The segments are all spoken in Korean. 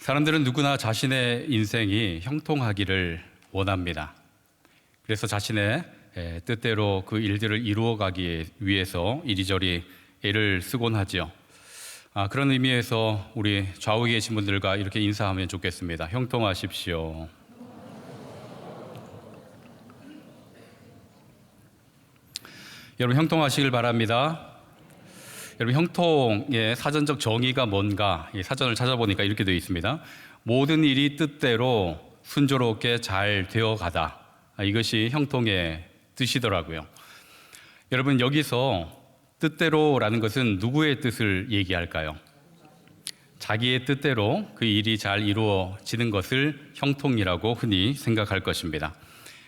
사람들은 누구나 자신의 인생이 형통하기를 원합니다. 그래서 자신의 뜻대로 그 일들을 이루어가기 위해서 이리저리 애를 쓰곤 하지요. 그런 의미에서 우리 좌우에 계신 분들과 이렇게 인사하면 좋겠습니다. 형통하십시오. 여러분 형통하시길 바랍니다. 여러분 형통의 사전적 정의가 뭔가 사전을 찾아보니까 이렇게 되어 있습니다. 모든 일이 뜻대로 순조롭게 잘 되어가다. 이것이 형통의 뜻이더라고요. 여러분 여기서 뜻대로라는 것은 누구의 뜻을 얘기할까요? 자기의 뜻대로 그 일이 잘 이루어지는 것을 형통이라고 흔히 생각할 것입니다.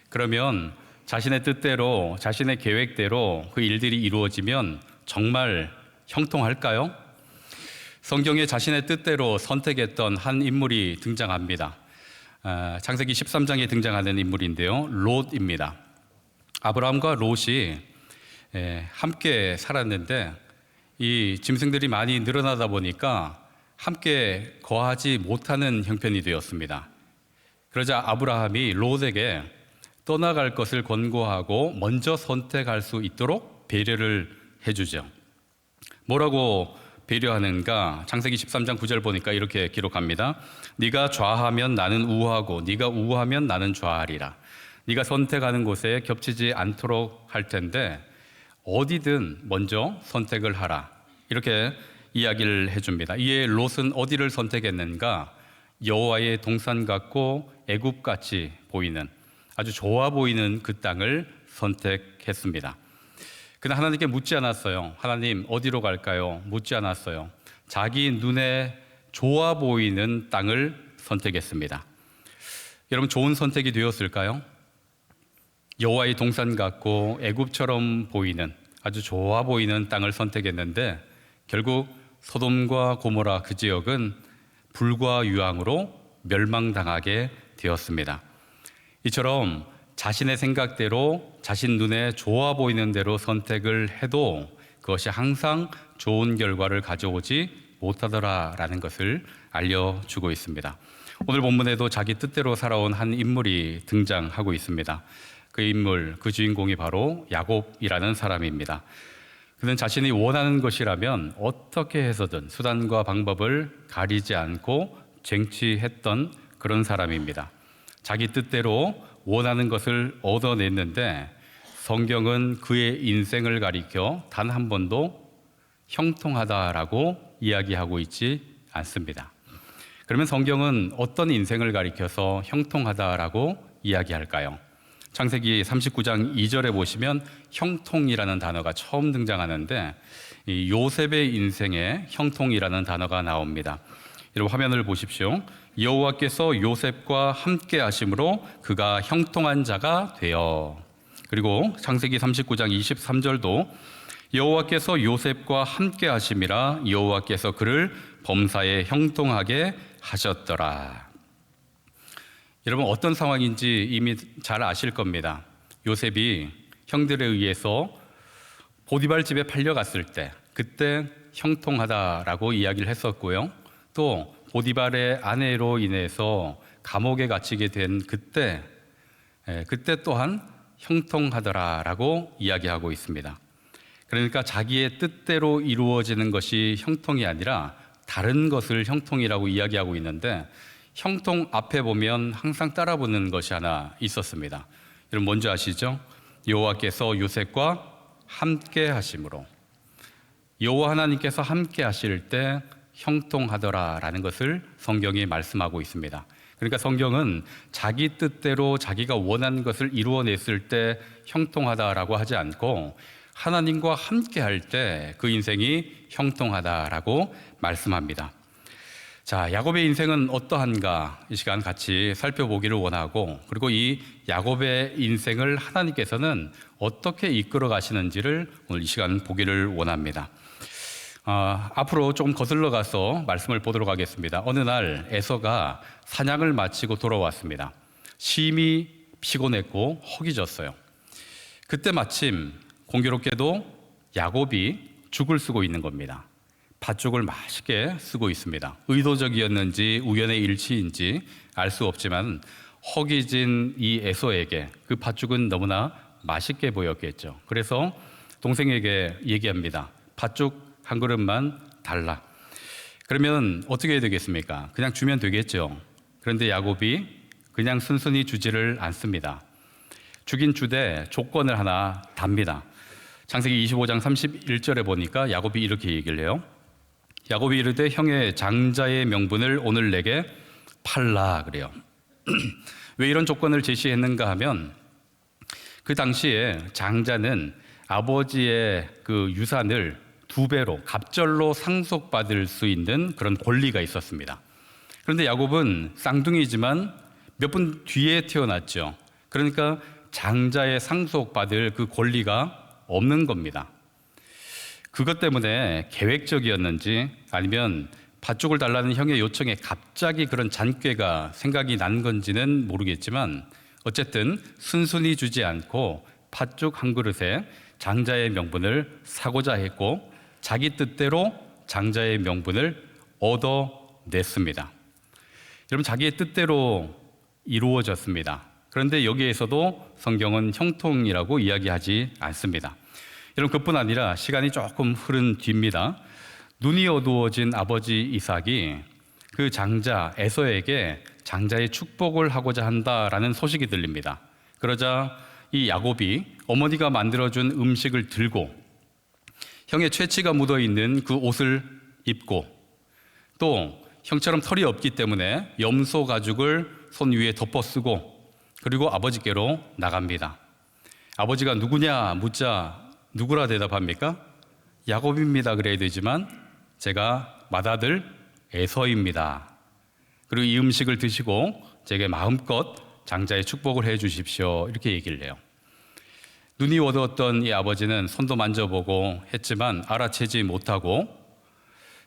그러면 자신의 뜻대로, 자신의 계획대로 그 일들이 이루어지면 정말 형통할까요? 성경에 자신의 뜻대로 선택했던 한 인물이 등장합니다. 창세기 13장에 등장하는 인물인데요. 롯입니다. 아브라함과 롯이 함께 살았는데 이 짐승들이 많이 늘어나다 보니까 함께 거하지 못하는 형편이 되었습니다. 그러자 아브라함이 롯에게 떠나갈 것을 권고하고 먼저 선택할 수 있도록 배려를 해주죠. 뭐라고 배려하는가? 창세기 13장 9절 보니까 이렇게 기록합니다. 네가 좌하면 나는 우하고 네가 우하면 나는 좌하리라. 네가 선택하는 곳에 겹치지 않도록 할 텐데 어디든 먼저 선택을 하라. 이렇게 이야기를 해줍니다. 이에 롯은 어디를 선택했는가? 여호와의 동산 같고 애굽같이 보이는 아주 좋아 보이는 그 땅을 선택했습니다. 그러나 하나님께 묻지 않았어요. 하나님 어디로 갈까요? 묻지 않았어요. 자기 눈에 좋아 보이는 땅을 선택했습니다. 여러분 좋은 선택이 되었을까요? 여호와의 동산 같고 애굽처럼 보이는 아주 좋아 보이는 땅을 선택했는데 결국 소돔과 고모라 그 지역은 불과 유황으로 멸망당하게 되었습니다. 이처럼 자신의 생각대로 자신 눈에 좋아 보이는 대로 선택을 해도 그것이 항상 좋은 결과를 가져오지 못하더라라는 것을 알려주고 있습니다. 오늘 본문에도 자기 뜻대로 살아온 한 인물이 등장하고 있습니다. 그 인물, 그 주인공이 바로 야곱이라는 사람입니다. 그는 자신이 원하는 것이라면 어떻게 해서든 수단과 방법을 가리지 않고 쟁취했던 그런 사람입니다. 자기 뜻대로 원하는 것을 얻어냈는데 성경은 그의 인생을 가리켜 단 한 번도 형통하다라고 이야기하고 있지 않습니다. 그러면 성경은 어떤 인생을 가리켜서 형통하다라고 이야기할까요? 창세기 39장 2절에 보시면 형통이라는 단어가 처음 등장하는데 이 요셉의 인생에 형통이라는 단어가 나옵니다. 여러분 화면을 보십시오. 여호와께서 요셉과 함께 하심으로 그가 형통한 자가 되어. 그리고 창세기 39장 23절도 여호와께서 요셉과 함께 하심이라 여호와께서 그를 범사에 형통하게 하셨더라. 여러분 어떤 상황인지 이미 잘 아실 겁니다. 요셉이 형들에 의해서 보디발 집에 팔려갔을 때 그때 형통하다라고 이야기를 했었고요. 또 보디발의 아내로 인해서 감옥에 갇히게 된 그때 또한 형통하더라라고 이야기하고 있습니다. 그러니까 자기의 뜻대로 이루어지는 것이 형통이 아니라 다른 것을 형통이라고 이야기하고 있는데 형통 앞에 보면 항상 따라붙는 것이 하나 있었습니다. 여러분 뭔지 아시죠? 여호와께서 요셉과 함께 하심으로 여호와 하나님께서 함께 하실 때 형통하더라라는 것을 성경이 말씀하고 있습니다. 그러니까 성경은 자기 뜻대로 자기가 원하는 것을 이루어냈을 때 형통하다라고 하지 않고 하나님과 함께 할 때 그 인생이 형통하다라고 말씀합니다. 자, 야곱의 인생은 어떠한가 이 시간 같이 살펴보기를 원하고 그리고 이 야곱의 인생을 하나님께서는 어떻게 이끌어 가시는지를 오늘 이 시간 보기를 원합니다. 앞으로 조금 거슬러 가서 말씀을 보도록 하겠습니다. 어느 날 에서가 사냥을 마치고 돌아왔습니다. 심히 피곤했고 허기졌어요. 그때 마침 공교롭게도 야곱이 죽을 쓰고 있는 겁니다. 팥죽을 맛있게 쓰고 있습니다. 의도적이었는지 우연의 일치인지 알 수 없지만 허기진 이 에서에게 그 팥죽은 너무나 맛있게 보였겠죠. 그래서 동생에게 얘기합니다. 팥죽 한 그릇만 달라. 그러면 어떻게 해야 되겠습니까? 그냥 주면 되겠죠. 그런데 야곱이 그냥 순순히 주지를 않습니다. 주긴 주되 조건을 하나 답니다. 창세기 25장 31절에 보니까 야곱이 이렇게 얘기를 해요. 야곱이 이르되 형의 장자의 명분을 오늘 내게 팔라 그래요. 왜 이런 조건을 제시했는가 하면 그 당시에 장자는 아버지의 그 유산을 2배로 갑절로 상속받을 수 있는 그런 권리가 있었습니다. 그런데 야곱은 쌍둥이지만 몇 분 뒤에 태어났죠. 그러니까 장자의 상속받을 그 권리가 없는 겁니다. 그것 때문에 계획적이었는지 아니면 팥죽을 달라는 형의 요청에 갑자기 그런 잔꾀가 생각이 난 건지는 모르겠지만 어쨌든 순순히 주지 않고 팥죽 한 그릇에 장자의 명분을 사고자 했고 자기 뜻대로 장자의 명분을 얻어냈습니다. 여러분, 자기의 뜻대로 이루어졌습니다. 그런데 여기에서도 성경은 형통이라고 이야기하지 않습니다. 여러분, 그뿐 아니라 시간이 조금 흐른 뒤입니다. 눈이 어두워진 아버지 이삭이 그 장자 에서에게 장자의 축복을 하고자 한다라는 소식이 들립니다. 그러자 이 야곱이 어머니가 만들어준 음식을 들고 형의 채취가 묻어있는 그 옷을 입고 또 형처럼 털이 없기 때문에 염소 가죽을 손 위에 덮어 쓰고 그리고 아버지께로 나갑니다. 아버지가 누구냐 묻자 누구라 대답합니까? 야곱입니다 그래야 되지만 제가 맏아들 에서입니다. 그리고 이 음식을 드시고 제게 마음껏 장자의 축복을 해 주십시오 이렇게 얘기를 해요. 눈이 어두웠던 이 아버지는 손도 만져보고 했지만 알아채지 못하고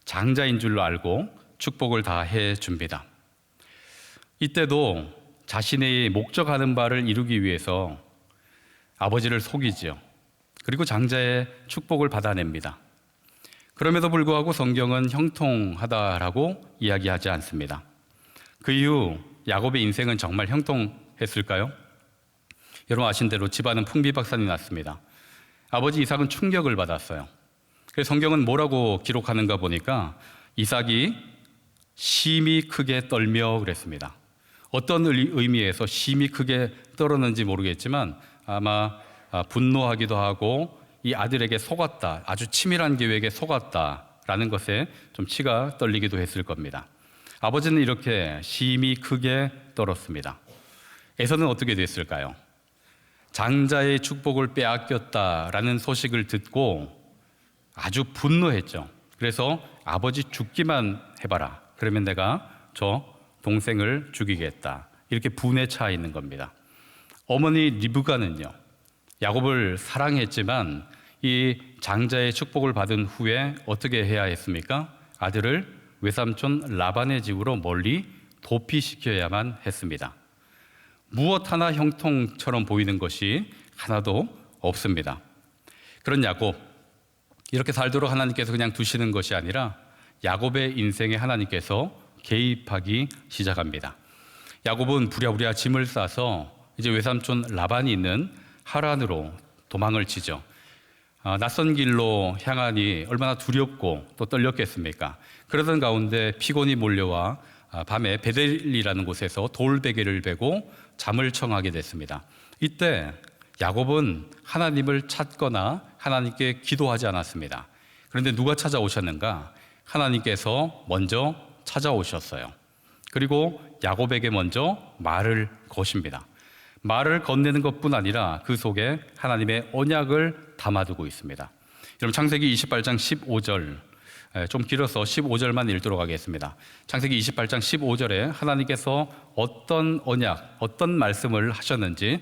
장자인 줄로 알고 축복을 다 해줍니다. 이때도 자신의 목적하는 바를 이루기 위해서 아버지를 속이지요. 그리고 장자의 축복을 받아냅니다. 그럼에도 불구하고 성경은 형통하다라고 이야기하지 않습니다. 그 이후 야곱의 인생은 정말 형통했을까요? 여러분 아신 대로 집안은 풍비박산이 났습니다. 아버지 이삭은 충격을 받았어요. 그래서 성경은 뭐라고 기록하는가 보니까 이삭이 심히 크게 떨며 그랬습니다. 어떤 의미에서 심히 크게 떨었는지 모르겠지만 아마 분노하기도 하고 이 아들에게 속았다, 아주 치밀한 계획에 속았다라는 것에 좀 치가 떨리기도 했을 겁니다. 아버지는 이렇게 심히 크게 떨었습니다. 에서는 어떻게 됐을까요? 장자의 축복을 빼앗겼다라는 소식을 듣고 아주 분노했죠. 그래서 아버지 죽기만 해봐라. 그러면 내가 저 동생을 죽이겠다. 이렇게 분에 차 있는 겁니다. 어머니 리브가는요, 야곱을 사랑했지만 이 장자의 축복을 받은 후에 어떻게 해야 했습니까? 아들을 외삼촌 라반의 집으로 멀리 도피시켜야만 했습니다. 무엇 하나 형통처럼 보이는 것이 하나도 없습니다. 그런 야곱, 이렇게 살도록 하나님께서 그냥 두시는 것이 아니라 야곱의 인생에 하나님께서 개입하기 시작합니다. 야곱은 부랴부랴 짐을 싸서 이제 외삼촌 라반이 있는 하란으로 도망을 치죠. 낯선 길로 향하니 얼마나 두렵고 또 떨렸겠습니까? 그러던 가운데 피곤이 몰려와 밤에 베델이라는 곳에서 돌베개를 베고 잠을 청하게 됐습니다. 이때 야곱은 하나님을 찾거나 하나님께 기도하지 않았습니다. 그런데 누가 찾아오셨는가? 하나님께서 먼저 찾아오셨어요. 그리고 야곱에게 먼저 말을 거십니다. 말을 건네는 것뿐 아니라 그 속에 하나님의 언약을 담아두고 있습니다. 여러분 창세기 28장 15절, 좀 길어서 15절만 읽도록 하겠습니다. 창세기 28장 15절에 하나님께서 어떤 언약, 어떤 말씀을 하셨는지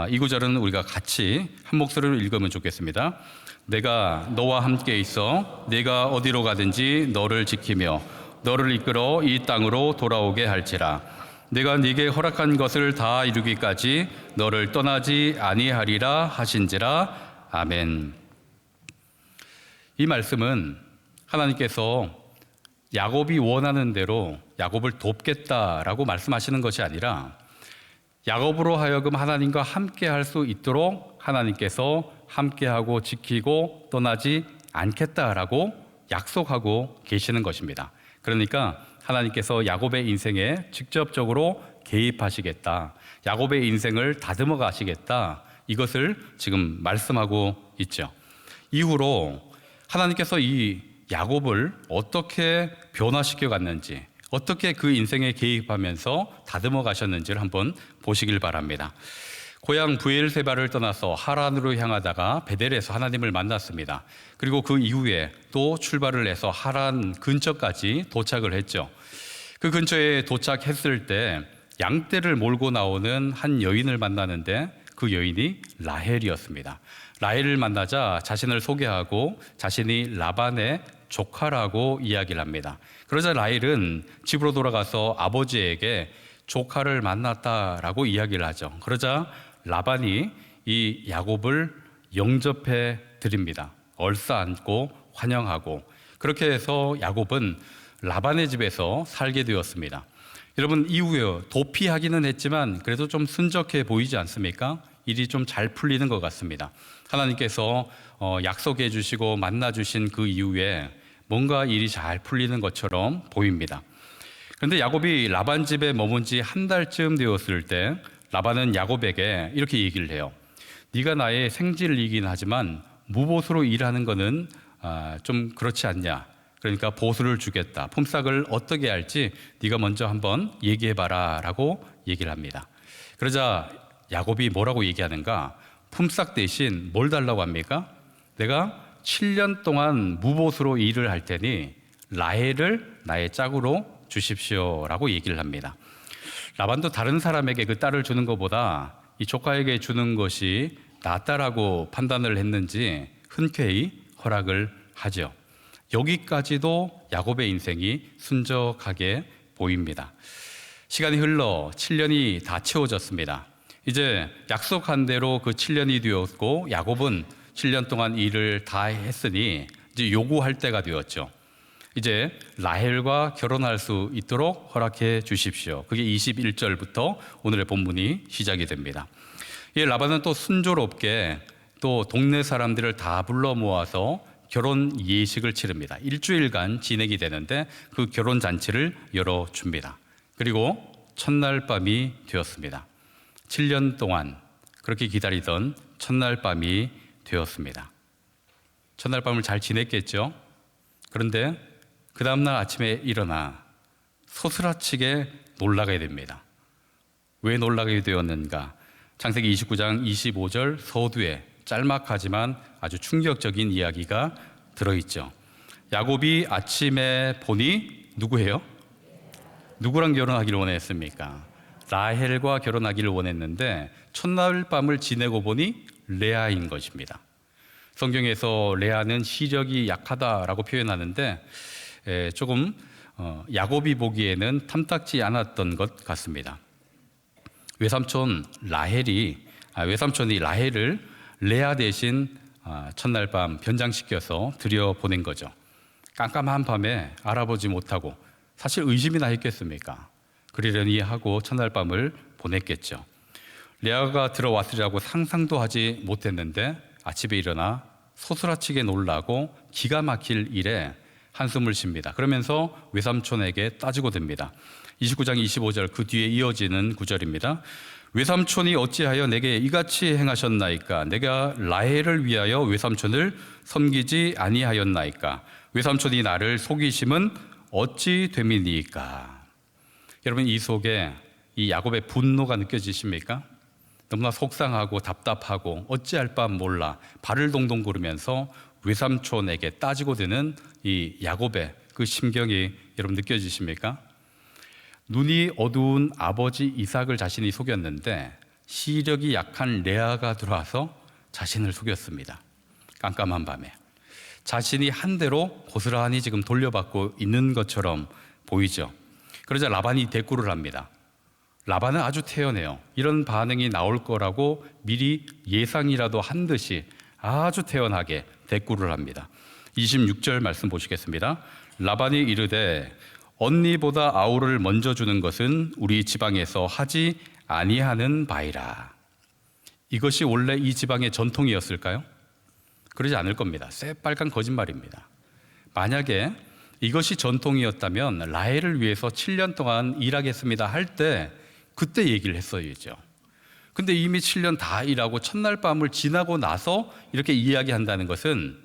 이 구절은 우리가 같이 한 목소리로 읽으면 좋겠습니다. 내가 너와 함께 있어 네가 어디로 가든지 너를 지키며 너를 이끌어 이 땅으로 돌아오게 할지라. 내가 네게 허락한 것을 다 이루기까지 너를 떠나지 아니하리라 하신지라. 아멘. 이 말씀은 하나님께서 야곱이 원하는 대로 야곱을 돕겠다라고 말씀하시는 것이 아니라 야곱으로 하여금 하나님과 함께 할 수 있도록 하나님께서 함께하고 지키고 떠나지 않겠다라고 약속하고 계시는 것입니다. 그러니까 하나님께서 야곱의 인생에 직접적으로 개입하시겠다, 야곱의 인생을 다듬어 가시겠다, 이것을 지금 말씀하고 있죠. 이후로 하나님께서 이 야곱을 어떻게 변화시켜 갔는지, 어떻게 그 인생에 개입하면서 다듬어 가셨는지를 한번 보시길 바랍니다. 고향 브엘세바를 떠나서 하란으로 향하다가 베델에서 하나님을 만났습니다. 그리고 그 이후에 또 출발을 해서 하란 근처까지 도착을 했죠. 그 근처에 도착했을 때 양떼를 몰고 나오는 한 여인을 만나는데 그 여인이 라헬이었습니다. 라헬을 만나자 자신을 소개하고 자신이 라반의 조카라고 이야기를 합니다. 그러자 라헬은 집으로 돌아가서 아버지에게 조카를 만났다라고 이야기를 하죠. 그러자 라반이 이 야곱을 영접해 드립니다. 얼싸안고 환영하고, 그렇게 해서 야곱은 라반의 집에서 살게 되었습니다. 여러분, 이후에 도피하기는 했지만 그래도 좀 순적해 보이지 않습니까? 일이 좀 잘 풀리는 것 같습니다. 하나님께서 약속해 주시고 만나 주신 그 이후에 뭔가 일이 잘 풀리는 것처럼 보입니다. 그런데 야곱이 라반 집에 머문 지 한 달쯤 되었을 때 라반은 야곱에게 이렇게 얘기를 해요. 네가 나의 생질을 이긴 하지만 무보수로 일하는 거는 좀 그렇지 않냐. 그러니까 보수를 주겠다. 품삯을 어떻게 할지 네가 먼저 한번 얘기해봐라 라고 얘기를 합니다. 그러자 야곱이 뭐라고 얘기하는가? 품삯 대신 뭘 달라고 합니까? 내가 7년 동안 무보수로 일을 할 테니 라헬을 나의 짝으로 주십시오 라고 얘기를 합니다. 라반도 다른 사람에게 그 딸을 주는 것보다 이 조카에게 주는 것이 낫다라고 판단을 했는지 흔쾌히 허락을 하죠. 여기까지도 야곱의 인생이 순적하게 보입니다. 시간이 흘러 7년이 다 채워졌습니다. 이제 약속한 대로 그 7년이 되었고 야곱은 7년 동안 일을 다 했으니 이제 요구할 때가 되었죠. 이제 라헬과 결혼할 수 있도록 허락해 주십시오. 그게 21절부터 오늘의 본문이 시작이 됩니다. 이 라반은 또 순조롭게 또 동네 사람들을 다 불러 모아서 결혼 예식을 치릅니다. 일주일간 진행이 되는데 그 결혼 잔치를 열어줍니다. 그리고 첫날 밤이 되었습니다. 7년 동안 그렇게 기다리던 첫날 밤이 되었습니다. 첫날 밤을 잘 지냈겠죠? 그런데 그 다음날 아침에 일어나 소스라치게 놀라게 됩니다. 왜 놀라게 되었는가? 창세기 29장 25절 서두에 짤막하지만 아주 충격적인 이야기가 들어있죠. 야곱이 아침에 보니 누구예요? 누구랑 결혼하기를 원했습니까? 라헬과 결혼하기를 원했는데 첫날 밤을 지내고 보니 레아인 것입니다. 성경에서 레아는 시력이 약하다라고 표현하는데 조금 야곱이 보기에는 탐탁지 않았던 것 같습니다. 외삼촌이 라헬을 레아 대신 첫날 밤 변장시켜서 들여보낸 거죠. 깜깜한 밤에 알아보지 못하고 사실 의심이나 했겠습니까? 그러려니 하고 첫날 밤을 보냈겠죠. 레아가 들어왔으리라고 상상도 하지 못했는데 아침에 일어나 소스라치게 놀라고 기가 막힐 일에 한숨을 쉽니다. 그러면서 외삼촌에게 따지고 듭니다. 29장 25절 그 뒤에 이어지는 구절입니다. 외삼촌이 어찌하여 내게 이같이 행하셨나이까? 내가 라헬을 위하여 외삼촌을 섬기지 아니하였나이까? 외삼촌이 나를 속이심은 어찌 됨이니까? 여러분, 이 속에 이 야곱의 분노가 느껴지십니까? 너무나 속상하고 답답하고 어찌할 바 몰라 발을 동동 구르면서 외삼촌에게 따지고 드는 이 야곱의 그 심경이 여러분 느껴지십니까? 눈이 어두운 아버지 이삭을 자신이 속였는데 시력이 약한 레아가 들어와서 자신을 속였습니다. 깜깜한 밤에 자신이 한 대로 고스란히 지금 돌려받고 있는 것처럼 보이죠. 그러자 라반이 대꾸를 합니다. 라반은 아주 태연해요. 이런 반응이 나올 거라고 미리 예상이라도 한 듯이 아주 태연하게 대꾸를 합니다. 26절 말씀 보시겠습니다. 라반이 이르되 언니보다 아우를 먼저 주는 것은 우리 지방에서 하지 아니하는 바이라. 이것이 원래 이 지방의 전통이었을까요? 그러지 않을 겁니다. 새빨간 거짓말입니다. 만약에 이것이 전통이었다면 라헬을 위해서 7년 동안 일하겠습니다 할 때 그때 얘기를 했어야죠. 근데 이미 7년 다 일하고 첫날 밤을 지나고 나서 이렇게 이야기한다는 것은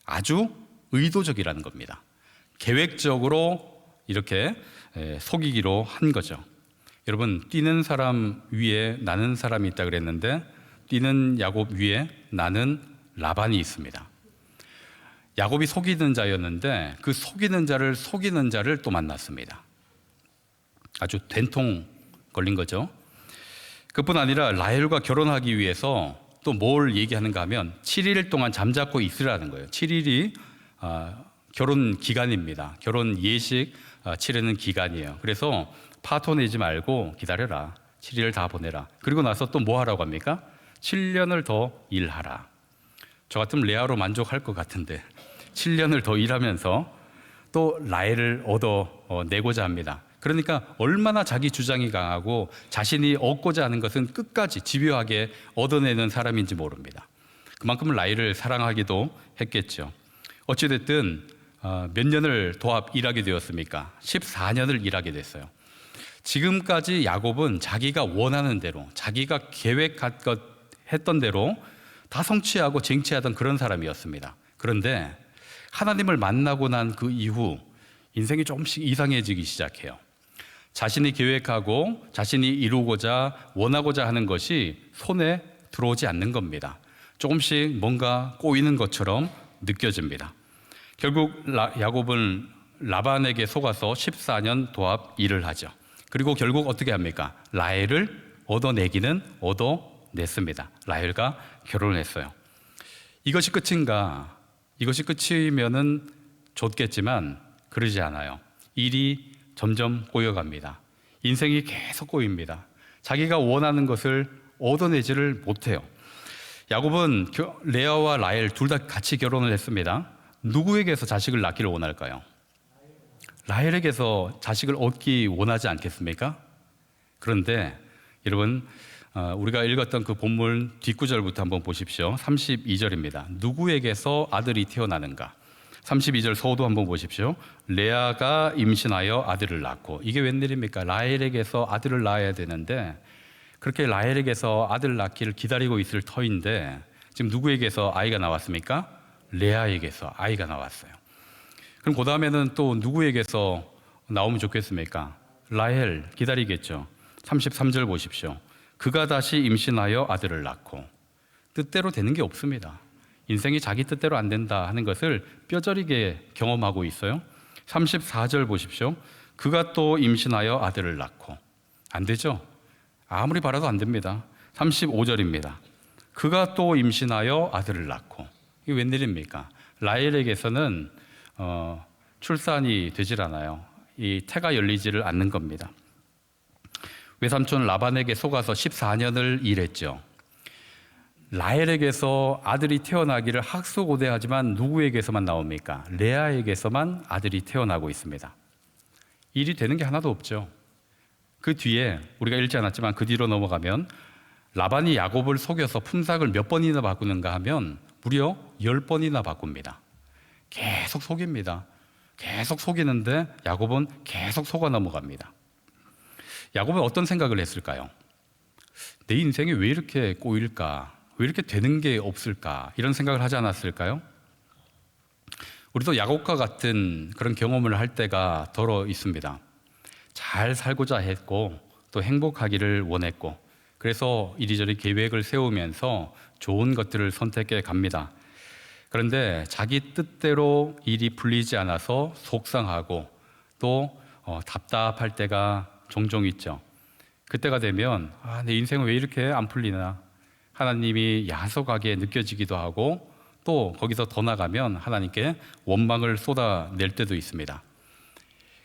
아주 의도적이라는 겁니다. 계획적으로 이렇게 속이기로 한 거죠. 여러분, 뛰는 사람 위에 나는 사람이 있다 그랬는데 뛰는 야곱 위에 나는 라반이 있습니다. 야곱이 속이는 자였는데 그 속이는 자를 또 만났습니다. 아주 된통 걸린 거죠. 그뿐 아니라 라헬과 결혼하기 위해서 또 뭘 얘기하는가 하면 7일 동안 잠자코 있으라는 거예요. 7일이 결혼 기간입니다. 결혼 예식 치르는 기간이에요. 그래서 파토 내지 말고 기다려라. 7일을 다 보내라. 그리고 나서 또 뭐 하라고 합니까? 7년을 더 일하라. 저 같으면 레아로 만족할 것 같은데 7년을 더 일하면서 또 라헬을 얻어내고자 합니다. 그러니까 얼마나 자기 주장이 강하고 자신이 얻고자 하는 것은 끝까지 집요하게 얻어내는 사람인지 모릅니다. 그만큼 라헬을 사랑하기도 했겠죠. 어찌됐든 몇 년을 도합 일하게 되었습니까? 14년을 일하게 됐어요. 지금까지 야곱은 자기가 원하는 대로, 자기가 계획했던 대로 다 성취하고 쟁취하던 그런 사람이었습니다. 그런데 하나님을 만나고 난 그 이후 인생이 조금씩 이상해지기 시작해요. 자신이 계획하고 자신이 이루고자 원하고자 하는 것이 손에 들어오지 않는 겁니다. 조금씩 뭔가 꼬이는 것처럼 느껴집니다. 결국 야곱은 라반에게 속아서 14년 도합 일을 하죠. 그리고 결국 어떻게 합니까? 라헬을 얻어냈습니다. 라헬과 결혼을 했어요. 이것이 끝인가? 이것이 끝이면은 좋겠지만 그러지 않아요. 일이 점점 꼬여갑니다. 인생이 계속 꼬입니다. 자기가 원하는 것을 얻어내지를 못해요. 야곱은 레아와 라헬 둘 다 같이 결혼을 했습니다. 누구에게서 자식을 낳기를 원할까요? 라헬에게서 자식을 얻기 원하지 않겠습니까? 그런데 여러분, 우리가 읽었던 그 본문 뒷구절부터 한번 보십시오. 32절입니다. 누구에게서 아들이 태어나는가? 32절 서도 한번 보십시오. 레아가 임신하여 아들을 낳고. 이게 웬일입니까? 라헬에게서 아들을 낳아야 되는데 그렇게 라헬에게서 아들 낳기를 기다리고 있을 터인데 지금 누구에게서 아이가 나왔습니까? 레아에게서 아이가 나왔어요. 그럼 그 다음에는 또 누구에게서 나오면 좋겠습니까? 라헬 기다리겠죠. 33절 보십시오. 그가 다시 임신하여 아들을 낳고. 뜻대로 되는 게 없습니다. 인생이 자기 뜻대로 안 된다 하는 것을 뼈저리게 경험하고 있어요. 34절 보십시오. 그가 또 임신하여 아들을 낳고. 안 되죠? 아무리 바라도 안 됩니다. 35절입니다. 그가 또 임신하여 아들을 낳고. 이게 웬일입니까? 라헬에게서는 출산이 되질 않아요. 이 태가 열리지를 않는 겁니다. 외삼촌 라반에게 속아서 14년을 일했죠. 라헬에게서 아들이 태어나기를 학수고대하지만 누구에게서만 나옵니까? 레아에게서만 아들이 태어나고 있습니다. 일이 되는 게 하나도 없죠. 그 뒤에 우리가 읽지 않았지만 그 뒤로 넘어가면 라반이 야곱을 속여서 품삯을 몇 번이나 바꾸는가 하면 무려 10번이나 바꿉니다. 계속 속입니다. 계속 속이는데 야곱은 계속 속아 넘어갑니다. 야곱은 어떤 생각을 했을까요? 내 인생이 왜 이렇게 꼬일까? 왜 이렇게 되는 게 없을까? 이런 생각을 하지 않았을까요? 우리도 야곱과 같은 그런 경험을 할 때가 더러 있습니다. 잘 살고자 했고 또 행복하기를 원했고 그래서 이리저리 계획을 세우면서 좋은 것들을 선택해 갑니다. 그런데 자기 뜻대로 일이 풀리지 않아서 속상하고 또 답답할 때가 종종 있죠. 그때가 되면 내 인생은 왜 이렇게 안 풀리나? 하나님이 야속하게 느껴지기도 하고 또 거기서 더 나가면 하나님께 원망을 쏟아낼 때도 있습니다.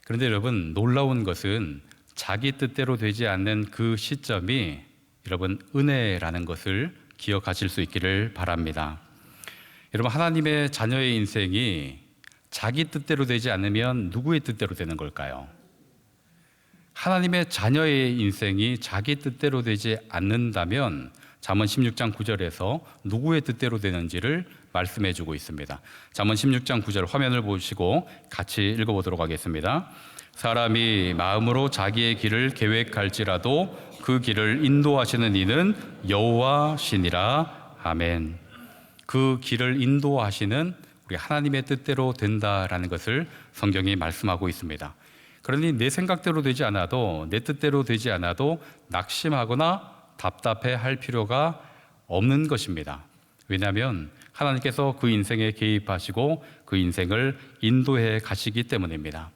그런데 여러분, 놀라운 것은 자기 뜻대로 되지 않는 그 시점이 여러분 은혜라는 것을 기억하실 수 있기를 바랍니다. 여러분, 하나님의 자녀의 인생이 자기 뜻대로 되지 않으면 누구의 뜻대로 되는 걸까요? 하나님의 자녀의 인생이 자기 뜻대로 되지 않는다면 잠언 16장 9절에서 누구의 뜻대로 되는지를 말씀해 주고 있습니다. 잠언 16장 9절 화면을 보시고 같이 읽어보도록 하겠습니다. 사람이 마음으로 자기의 길을 계획할지라도 그 길을 인도하시는 이는 여호와시니라. 아멘. 그 길을 인도하시는 우리 하나님의 뜻대로 된다라는 것을 성경이 말씀하고 있습니다. 그러니 내 생각대로 되지 않아도, 내 뜻대로 되지 않아도 낙심하거나 답답해 할 필요가 없는 것입니다. 왜냐하면 하나님께서 그 인생에 개입하시고 그 인생을 인도해 가시기 때문입니다.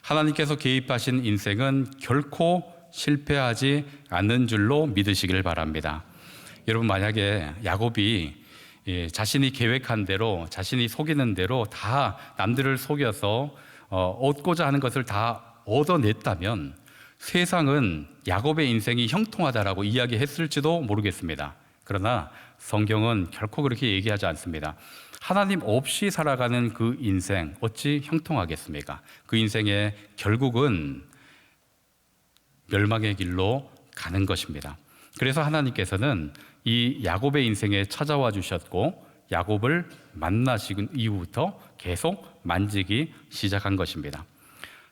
하나님께서 개입하신 인생은 결코 실패하지 않는 줄로 믿으시길 바랍니다. 여러분, 만약에 야곱이 자신이 계획한 대로, 자신이 속이는 대로 다 남들을 속여서 얻고자 하는 것을 다 얻어냈다면 세상은 야곱의 인생이 형통하다라고 이야기했을지도 모르겠습니다. 그러나 성경은 결코 그렇게 얘기하지 않습니다. 하나님 없이 살아가는 그 인생 어찌 형통하겠습니까? 그 인생의 결국은 멸망의 길로 가는 것입니다. 그래서 하나님께서는 이 야곱의 인생에 찾아와 주셨고 야곱을 만나신 이후부터 계속 만지기 시작한 것입니다.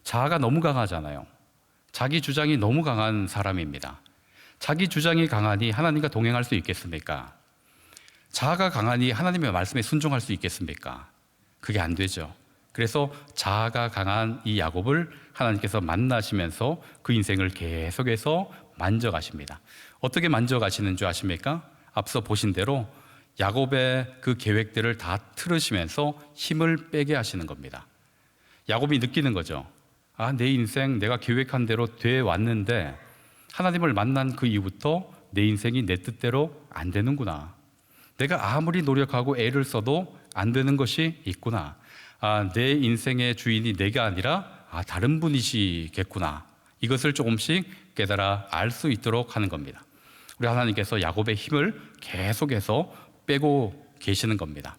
자아가 너무 강하잖아요. 자기 주장이 너무 강한 사람입니다. 자기 주장이 강하니 하나님과 동행할 수 있겠습니까? 자아가 강하니 하나님의 말씀에 순종할 수 있겠습니까? 그게 안 되죠. 그래서 자아가 강한 이 야곱을 하나님께서 만나시면서 그 인생을 계속해서 만져가십니다. 어떻게 만져가시는 줄 아십니까? 앞서 보신 대로 야곱의 그 계획들을 다 틀으시면서 힘을 빼게 하시는 겁니다. 야곱이 느끼는 거죠. 아, 내 인생 내가 계획한 대로 돼 왔는데 하나님을 만난 그 이후부터 내 인생이 내 뜻대로 안 되는구나. 내가 아무리 노력하고 애를 써도 안 되는 것이 있구나. 아, 내 인생의 주인이 내가 아니라 다른 분이시겠구나. 이것을 조금씩 깨달아 알 수 있도록 하는 겁니다. 우리 하나님께서 야곱의 힘을 계속해서 빼고 계시는 겁니다.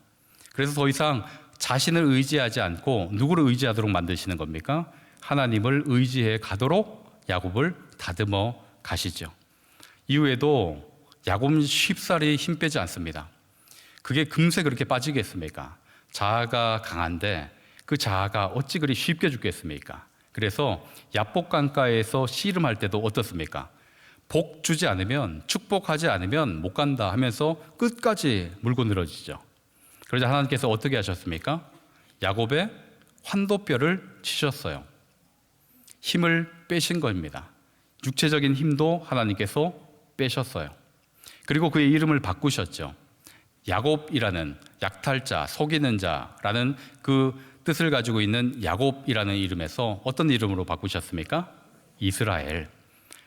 그래서 더 이상 자신을 의지하지 않고 누구를 의지하도록 만드시는 겁니까? 하나님을 의지해 가도록 야곱을 다듬어 가시죠. 이후에도 야곱은 쉽사리 힘 빼지 않습니다. 그게 금세 그렇게 빠지겠습니까? 자아가 강한데 그 자아가 어찌 그리 쉽게 죽겠습니까? 그래서 야복강가에서 씨름할 때도 어떻습니까? 복 주지 않으면, 축복하지 않으면 못 간다 하면서 끝까지 물고 늘어지죠. 그러자 하나님께서 어떻게 하셨습니까? 야곱의 환도뼈를 치셨어요. 힘을 빼신 겁니다. 육체적인 힘도 하나님께서 빼셨어요. 그리고 그의 이름을 바꾸셨죠. 야곱이라는, 약탈자, 속이는 자라는 그 뜻을 가지고 있는 야곱이라는 이름에서 어떤 이름으로 바꾸셨습니까? 이스라엘.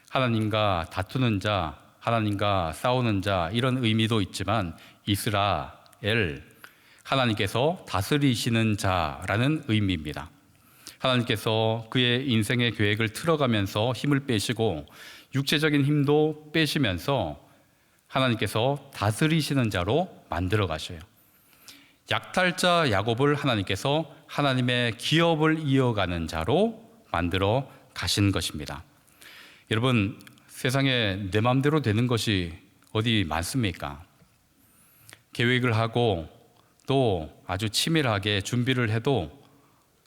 하나님과 다투는 자, 하나님과 싸우는 자, 이런 의미도 있지만 이스라엘, 하나님께서 다스리시는 자라는 의미입니다. 하나님께서 그의 인생의 계획을 틀어가면서 힘을 빼시고 육체적인 힘도 빼시면서 하나님께서 다스리시는 자로 만들어 가셔요. 약탈자 야곱을 하나님께서 하나님의 기업을 이어가는 자로 만들어 가신 것입니다. 여러분, 세상에 내 마음대로 되는 것이 어디 많습니까? 계획을 하고 또 아주 치밀하게 준비를 해도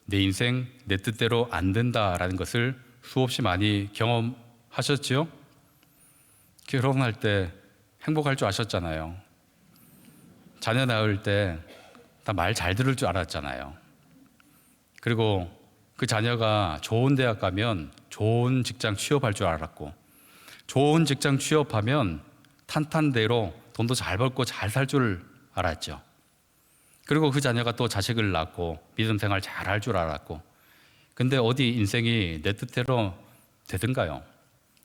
내 인생 내 뜻대로 안 된다라는 것을 수없이 많이 경험하셨죠? 결혼할 때 행복할 줄 아셨잖아요. 자녀 낳을 때 다 말 잘 들을 줄 알았잖아요. 그리고 그 자녀가 좋은 대학 가면 좋은 직장 취업할 줄 알았고, 좋은 직장 취업하면 탄탄대로 돈도 잘 벌고 잘 살 줄 알았죠. 그리고 그 자녀가 또 자식을 낳고 믿음 생활 잘 할 줄 알았고, 근데 어디 인생이 내 뜻대로 되든가요?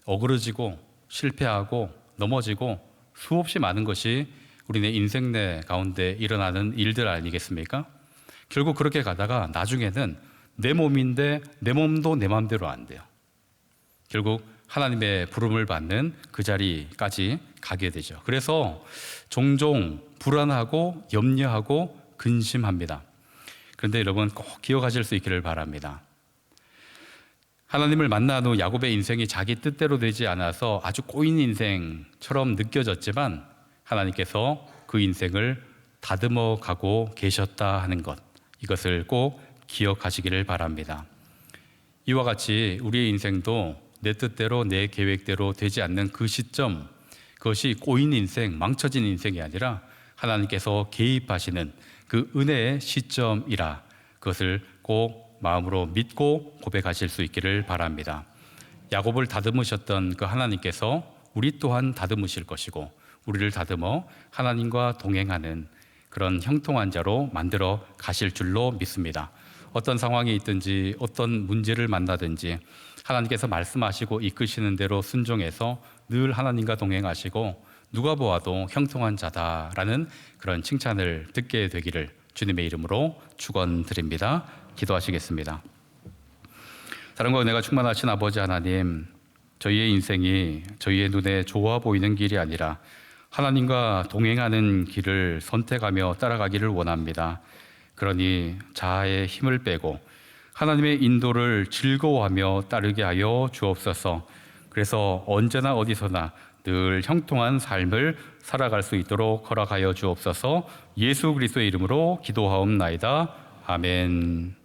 어그러지고 실패하고 넘어지고 수없이 많은 것이 우리네 인생 내 가운데 일어나는 일들 아니겠습니까? 결국 그렇게 가다가 나중에는 내 몸인데 내 몸도 내 마음대로 안 돼요. 결국 하나님의 부름을 받는 그 자리까지 가게 되죠. 그래서 종종 불안하고 염려하고 근심합니다. 그런데 여러분 꼭 기억하실 수 있기를 바랍니다. 하나님을 만난 후 야곱의 인생이 자기 뜻대로 되지 않아서 아주 꼬인 인생처럼 느껴졌지만 하나님께서 그 인생을 다듬어 가고 계셨다 하는 것, 이것을 꼭 기억하시기를 바랍니다. 이와 같이 우리의 인생도 내 뜻대로 내 계획대로 되지 않는 그 시점, 그것이 꼬인 인생, 망쳐진 인생이 아니라 하나님께서 개입하시는 그 은혜의 시점이라, 그것을 꼭 마음으로 믿고 고백하실 수 있기를 바랍니다. 야곱을 다듬으셨던 그 하나님께서 우리 또한 다듬으실 것이고, 우리를 다듬어 하나님과 동행하는 그런 형통한 자로 만들어 가실 줄로 믿습니다. 어떤 상황이 있든지 어떤 문제를 만나든지 하나님께서 말씀하시고 이끄시는 대로 순종해서 늘 하나님과 동행하시고 누가 보아도 형통한 자다라는 그런 칭찬을 듣게 되기를 주님의 이름으로 축원드립니다. 기도하시겠습니다. 사랑과 은혜가 충만하신 아버지 하나님, 저희의 인생이 저희의 눈에 좋아 보이는 길이 아니라 하나님과 동행하는 길을 선택하며 따라가기를 원합니다. 그러니 자아의 힘을 빼고 하나님의 인도를 즐거워하며 따르게 하여 주옵소서. 그래서 언제나 어디서나 늘 형통한 삶을 살아갈 수 있도록 허락하여 주옵소서. 예수 그리스도의 이름으로 기도하옵나이다. 아멘.